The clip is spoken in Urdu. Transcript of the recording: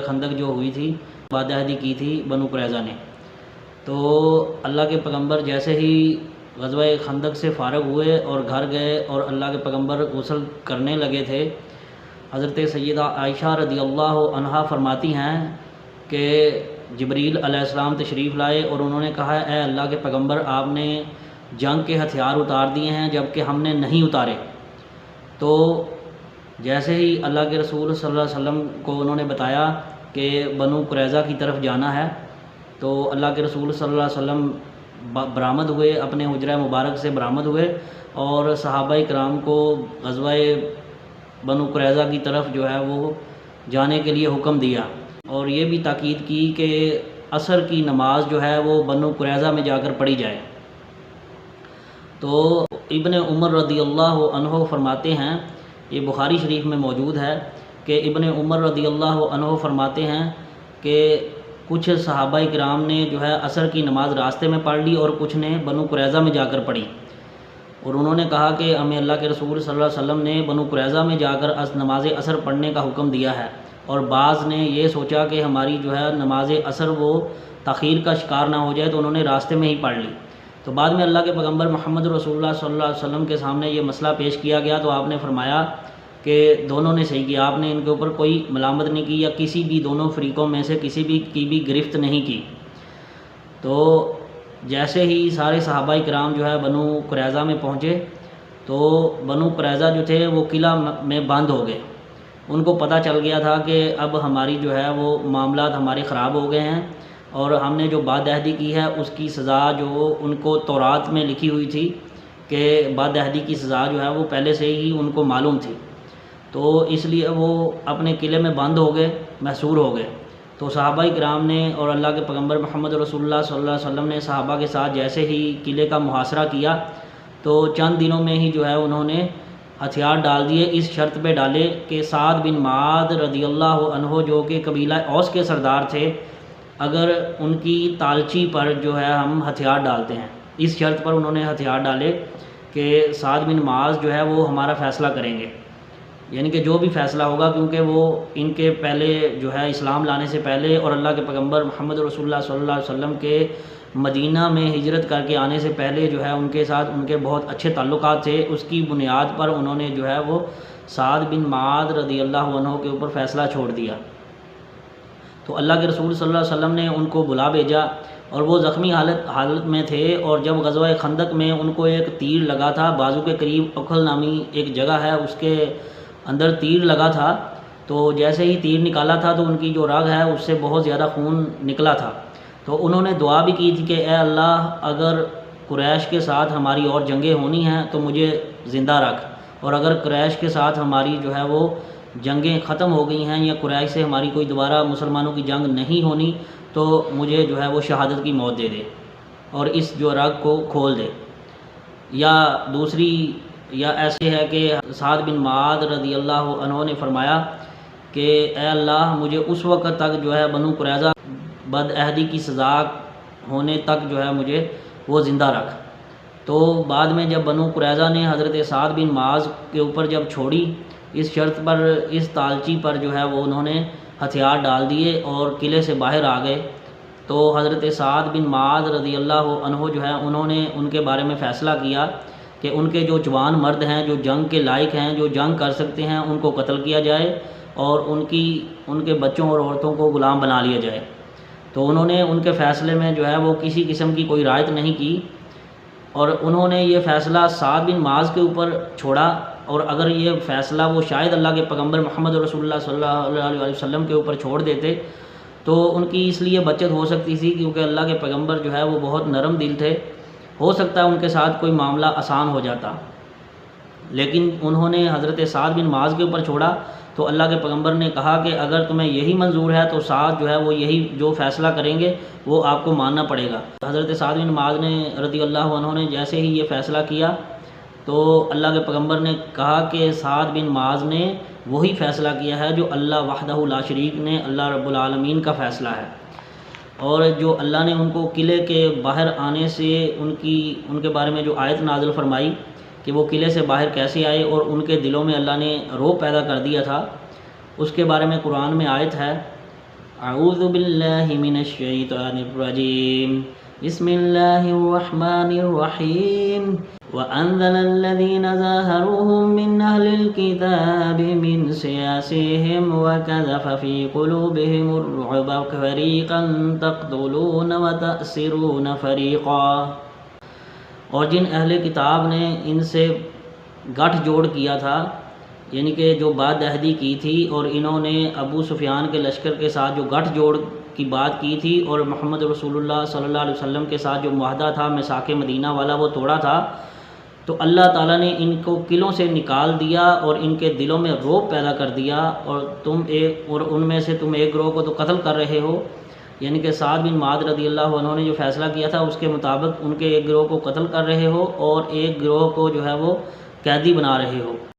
خندق جو ہوئی تھی، وعدہ عہدی کی تھی بنو قریظہ نے، تو اللہ کے پیغمبر جیسے ہی غزوہ خندق سے فارغ ہوئے اور گھر گئے اور اللہ کے پیغمبر غسل کرنے لگے تھے، حضرت سیدہ عائشہ رضی اللہ عنہا فرماتی ہیں کہ جبریل علیہ السلام تشریف لائے اور انہوں نے کہا اے اللہ کے پیغمبر، آپ نے جنگ کے ہتھیار اتار دیے ہیں جبکہ ہم نے نہیں اتارے۔ تو جیسے ہی اللہ کے رسول صلی اللہ علیہ وسلم کو انہوں نے بتایا کہ بنو قریظہ کی طرف جانا ہے، تو اللہ کے رسول صلی اللہ علیہ وسلم برآمد ہوئے، اپنے حجرہ مبارک سے برآمد ہوئے اور صحابہ کرام کو غزوہ بنو قریظہ کی طرف جو ہے وہ جانے کے لیے حکم دیا، اور یہ بھی تاکید کی کہ عصر کی نماز جو ہے وہ بنو قریظہ میں جا کر پڑھی جائے۔ تو ابن عمر رضی اللہ عنہ فرماتے ہیں، یہ بخاری شریف میں موجود ہے کہ ابن عمر رضی اللہ عنہ فرماتے ہیں کہ کچھ صحابہ کرام نے جو ہے عصر کی نماز راستے میں پڑھ لی اور کچھ نے بنو قریظہ میں جا کر پڑھی، اور انہوں نے کہا کہ ہمیں اللہ کے رسول صلی اللہ علیہ وسلم نے بنو قریظہ میں جا کر نماز عصر پڑھنے کا حکم دیا ہے، اور بعض نے یہ سوچا کہ ہماری جو ہے نماز عصر وہ تاخیر کا شکار نہ ہو جائے، تو انہوں نے راستے میں ہی پڑھ لی۔ تو بعد میں اللہ کے پیغمبر محمد رسول اللہ صلی اللہ علیہ وسلم کے سامنے یہ مسئلہ پیش کیا گیا، تو آپ نے فرمایا کہ دونوں نے صحیح کیا، آپ نے ان کے اوپر کوئی ملامت نہیں کی یا کسی بھی دونوں فریقوں میں سے کسی بھی کی بھی گرفت نہیں کی۔ تو جیسے ہی سارے صحابہ کرام جو ہے بنو قریظہ میں پہنچے، تو بنو قریظہ جو تھے وہ قلعہ میں بند ہو گئے، ان کو پتہ چل گیا تھا کہ اب ہماری جو ہے وہ معاملات ہمارے خراب ہو گئے ہیں، اور ہم نے جو بد عہدی کی ہے اس کی سزا جو ان کو تورات میں لکھی ہوئی تھی کہ بد عہدی کی سزا جو ہے وہ پہلے سے ہی ان کو معلوم تھی، تو اس لیے وہ اپنے قلعے میں بند ہو گئے، محصور ہو گئے۔ تو صحابہ کرام نے اور اللہ کے پیغمبر محمد رسول اللہ صلی اللہ علیہ وسلم نے صحابہ کے ساتھ جیسے ہی قلعے کا محاصرہ کیا، تو چند دنوں میں ہی جو ہے انہوں نے ہتھیار ڈال دیے، اس شرط پہ ڈالے کہ سعد بن معاذ رضی اللہ عنہ جو کہ قبیلہ اوس کے سردار تھے، اگر ان کی تالچی پر جو ہے ہم ہتھیار ڈالتے ہیں، اس شرط پر انہوں نے ہتھیار ڈالے کہ سعد بن معاذ جو ہے وہ ہمارا فیصلہ کریں گے، یعنی کہ جو بھی فیصلہ ہوگا، کیونکہ وہ ان کے پہلے جو ہے اسلام لانے سے پہلے اور اللہ کے پیغمبر محمد رسول اللہ صلی اللہ علیہ وسلم کے مدینہ میں ہجرت کر کے آنے سے پہلے جو ہے ان کے ساتھ ان کے بہت اچھے تعلقات تھے، اس کی بنیاد پر انہوں نے جو ہے وہ سعد بن معاذ رضی اللہ عنہ کے اوپر فیصلہ چھوڑ دیا۔ تو اللہ کے رسول صلی اللہ علیہ وسلم نے ان کو بلا بھیجا، اور وہ زخمی حالت میں تھے، اور جب غزوہ خندق میں ان کو ایک تیر لگا تھا، بازو کے قریب اکھل نامی ایک جگہ ہے، اس کے اندر تیر لگا تھا، تو جیسے ہی تیر نکالا تھا تو ان کی جو رگ ہے اس سے بہت زیادہ خون نکلا تھا، تو انہوں نے دعا بھی کی تھی کہ اے اللہ، اگر قریش کے ساتھ ہماری اور جنگیں ہونی ہیں تو مجھے زندہ رکھ، اور اگر قریش کے ساتھ ہماری جو ہے وہ جنگیں ختم ہو گئی ہیں یا قریش سے ہماری کوئی دوبارہ مسلمانوں کی جنگ نہیں ہونی تو مجھے جو ہے وہ شہادت کی موت دے دے اور اس جو رگ کو کھول دے۔ یا دوسری یا ایسے ہے کہ سعد بن معاذ رضی اللہ عنہ نے فرمایا کہ اے اللہ، مجھے اس وقت تک جو ہے بنو قریظہ بد عہدی کی سزا ہونے تک جو ہے مجھے وہ زندہ رکھ۔ تو بعد میں جب بنو قریظہ نے حضرت سعد بن معاذ کے اوپر جب چھوڑی، اس شرط پر، اس تالچی پر جو ہے وہ انہوں نے ہتھیار ڈال دیے اور قلعے سے باہر آ گئے، تو حضرت سعد بن معاذ رضی اللہ عنہ جو ہے انہوں نے ان کے بارے میں فیصلہ کیا کہ ان کے جو جوان مرد ہیں، جو جنگ کے لائق ہیں، جو جنگ کر سکتے ہیں، ان کو قتل کیا جائے اور ان کے بچوں اور عورتوں کو غلام بنا لیا جائے۔ تو انہوں نے ان کے فیصلے میں جو ہے وہ کسی قسم کی کوئی رعایت نہیں کی، اور انہوں نے یہ فیصلہ سعد بن معاذ کے اوپر چھوڑا، اور اگر یہ فیصلہ وہ شاید اللہ کے پیغمبر محمد رسول اللہ صلی اللہ علیہ وسلم کے اوپر چھوڑ دیتے تو ان کی اس لیے بچت ہو سکتی تھی، کیونکہ اللہ کے پیغمبر جو ہے وہ بہت نرم دل تھے، ہو سکتا ہے ان کے ساتھ کوئی معاملہ آسان ہو جاتا، لیکن انہوں نے حضرت سعد بن معاذ کے اوپر چھوڑا۔ تو اللہ کے پیغمبر نے کہا کہ اگر تمہیں یہی منظور ہے تو سعد جو ہے وہ یہی جو فیصلہ کریں گے وہ آپ کو ماننا پڑے گا۔ حضرت سعد بن معاذ نے رضی اللہ عنہ نے جیسے ہی یہ فیصلہ کیا تو اللہ کے پیغمبر نے کہا کہ سعد بن معاذ نے وہی فیصلہ کیا ہے جو اللہ وحدہ لا شریک نے، اللہ رب العالمین کا فیصلہ ہے، اور جو اللہ نے ان کو قلعے کے باہر آنے سے ان کے بارے میں جو آیت نازل فرمائی کہ وہ قلعے سے باہر کیسے آئے اور ان کے دلوں میں اللہ نے رعب پیدا کر دیا تھا، اس کے بارے میں قرآن میں آیت ہے اعوذ باللہ من الشیطان الرجیم بسم اللہ الرحمن الرحیم وأنزل الذين ظاهروهم من أهل الكتاب من سياسيهم وكذف في قلوبهم الرعب فريقا تقتلون وتأسرون فريقا، اور جن اہل کتاب نے ان سے گٹھ جوڑ کیا تھا، یعنی کہ جو بات عہدی کی تھی، اور انہوں نے ابو سفیان کے لشکر کے ساتھ جو گٹھ جوڑ کی بات کی تھی اور محمد رسول اللہ صلی اللہ علیہ وسلم کے ساتھ جو معاہدہ تھا میثاق مدینہ والا وہ توڑا تھا، تو اللہ تعالیٰ نے ان کو قلعوں سے نکال دیا اور ان کے دلوں میں رعب پیدا کر دیا، اور ان میں سے تم ایک گروہ کو تو قتل کر رہے ہو، یعنی کہ سعد بن معاذ رضی اللہ عنہ نے جو فیصلہ کیا تھا اس کے مطابق ان کے ایک گروہ کو قتل کر رہے ہو اور ایک گروہ کو جو ہے وہ قیدی بنا رہے ہو۔